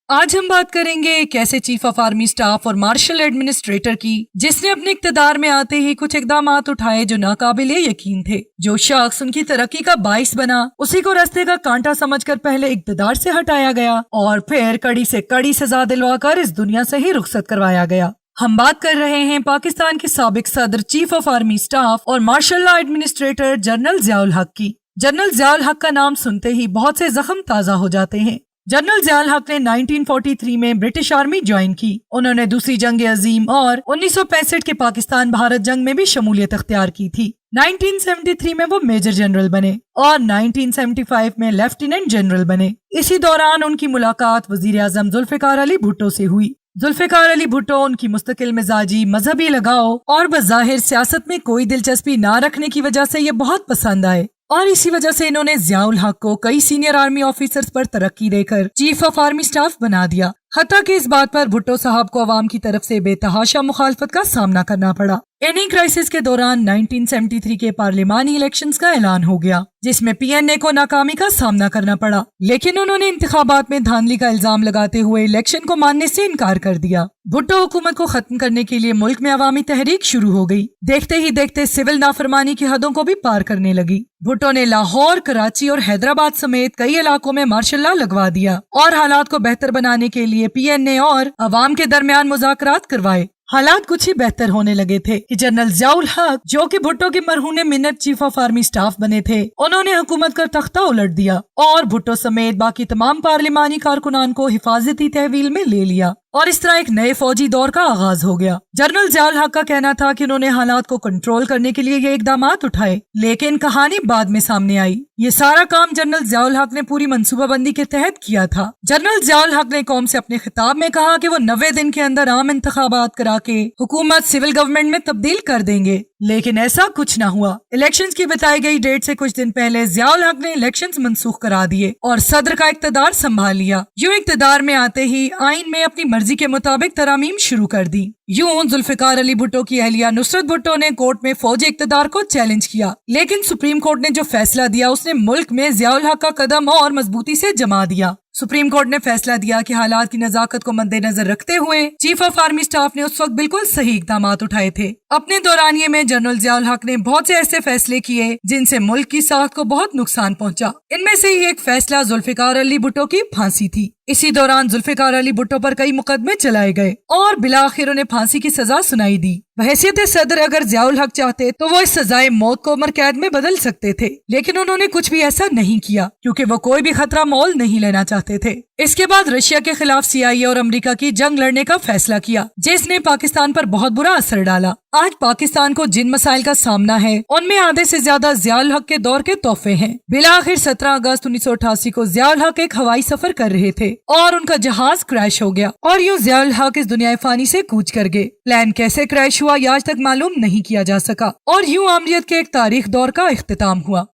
آج ہم بات کریں گے ایک ایسے چیف آف آرمی سٹاف اور مارشل ایڈمنسٹریٹر کی جس نے اپنے اقتدار میں آتے ہی کچھ اقدامات اٹھائے جو ناقابل یقین تھے۔ جو شخص ان کی ترقی کا باعث بنا اسی کو راستے کا کانٹا سمجھ کر پہلے اقتدار سے ہٹایا گیا اور پھر کڑی سے کڑی سزا دلوا کر اس دنیا سے ہی رخصت کروایا گیا۔ ہم بات کر رہے ہیں پاکستان کے سابق صدر، چیف آف آرمی سٹاف اور martial law administrator general Zia ul-Haq کی۔ جنرل ضیاء الحق کا نام سنتے ہی بہت سے زخم تازہ ہو جاتے ہیں۔ جنرل ضیاء الحق نے 1943 میں برٹش آرمی جوائن کی۔ انہوں نے دوسری جنگ عظیم اور 1965 کے پاکستان بھارت جنگ میں بھی شمولیت اختیار کی تھی۔ 1973 میں وہ میجر جنرل بنے اور 1975 میں لیفٹیننٹ جنرل بنے۔ اسی دوران ان کی ملاقات وزیر اعظم ذوالفقار علی بھٹو سے ہوئی۔ ذوالفقار علی بھٹو ان کی مستقل مزاجی، مذہبی لگاؤ اور بظاہر سیاست میں کوئی دلچسپی نہ رکھنے کی وجہ سے یہ بہت پسند آئے، اور اسی وجہ سے انہوں نے ضیاء الحق کو کئی سینئر آرمی آفیسرز پر ترقی دے کر چیف آف آرمی سٹاف بنا دیا، حتیٰ کہ اس بات پر بھٹو صاحب کو عوام کی طرف سے بے تحاشا مخالفت کا سامنا کرنا پڑا۔ انہی کرائسس کے دوران 1973 کے پارلیمانی الیکشنز کا اعلان ہو گیا، جس میں پی این اے کو ناکامی کا سامنا کرنا پڑا، لیکن انہوں نے انتخابات میں دھاندلی کا الزام لگاتے ہوئے الیکشن کو ماننے سے انکار کر دیا۔ بھٹو حکومت کو ختم کرنے کے لیے ملک میں عوامی تحریک شروع ہو گئی، دیکھتے ہی دیکھتے سول نافرمانی کی حدوں کو بھی پار کرنے لگی۔ بھٹو نے لاہور، کراچی اور حیدرآباد سمیت کئی علاقوں میں مارشل لا لگوا دیا اور حالات کو بہتر بنانے کے لیے پی این اے اور عوام کے درمیان مذاکرات کروائے۔ حالات کچھ ہی بہتر ہونے لگے تھے کہ جنرل ضیاء الحق، جو کہ بھٹو کے مرہون منٹ چیف آف آرمی سٹاف بنے تھے، انہوں نے حکومت کا تختہ الٹ دیا اور بھٹو سمیت باقی تمام پارلیمانی کارکنان کو حفاظتی تحویل میں لے لیا، اور اس طرح ایک نئے فوجی دور کا آغاز ہو گیا۔ جنرل ضیاء الحق کا کہنا تھا کہ انہوں نے حالات کو کنٹرول کرنے کے لیے یہ اقدامات اٹھائے، لیکن کہانی بعد میں سامنے آئی۔ یہ سارا کام جنرل ضیاء الحق نے پوری منصوبہ بندی کے تحت کیا تھا۔ جنرل ضیاء الحق نے قوم سے اپنے خطاب میں کہا کہ وہ 90 دن کے اندر عام انتخابات کرا کے حکومت سول گورنمنٹ میں تبدیل کر دیں گے، لیکن ایسا کچھ نہ ہوا۔ الیکشنز کی بتائی گئی ڈیٹ سے کچھ دن پہلے ضیاء الحق نے الیکشنز منسوخ کرا دیے اور صدر کا اقتدار سنبھال لیا۔ یوں اقتدار میں آتے ہی آئین میں اپنی مرضی کے مطابق ترامیم شروع کر دی۔ یوں ذوالفقار علی بھٹو کی اہلیہ نصرت بھٹو نے کورٹ میں فوجی اقتدار کو چیلنج کیا، لیکن سپریم کورٹ نے جو فیصلہ دیا اس نے ملک میں ضیاء الحق کا قدم اور مضبوطی سے جما دیا۔ سپریم کورٹ نے فیصلہ دیا کہ حالات کی نزاکت کو مد نظر رکھتے ہوئے چیف آف آرمی سٹاف نے اس وقت بالکل صحیح اقدامات اٹھائے تھے۔ اپنے دورانیے میں جنرل ضیاء الحق نے بہت سے ایسے فیصلے کیے جن سے ملک کی ساکھ کو بہت نقصان پہنچا۔ ان میں سے ہی ایک فیصلہ ذوالفقار علی بھٹو کی پھانسی تھی۔ اسی دوران ذوالفقار علی بھٹو پر کئی مقدمے چلائے گئے اور بالآخر انہیں پھانسی کی سزا سنائی دی۔ بحیثیت صدر اگر ضیاء الحق چاہتے تو وہ اس سزائے موت کو عمر قید میں بدل سکتے تھے، لیکن انہوں نے کچھ بھی ایسا نہیں کیا کیونکہ وہ کوئی بھی خطرہ مول نہیں لینا چاہتے تھے۔ اس کے بعد رشیا کے خلاف سی آئی اے اور امریکہ کی جنگ لڑنے کا فیصلہ کیا، جس نے پاکستان پر بہت برا اثر ڈالا۔ آج پاکستان کو جن مسائل کا سامنا ہے ان میں آدھے سے زیادہ ضیاء الحق کے دور کے تحفے ہیں۔ بالآخر 17 اگست 1988 کو ضیاء الحق ایک ہوائی سفر کر رہے تھے اور ان کا جہاز کریش ہو گیا اور یوں ضیاء الحق اس دنیا فانی سے کوچ کر گئے۔ پلان کیسے کریش ہوا یہ آج تک معلوم نہیں کیا جا سکا اور یوں آمریت کے ایک تاریخ دور کا اختتام ہوا۔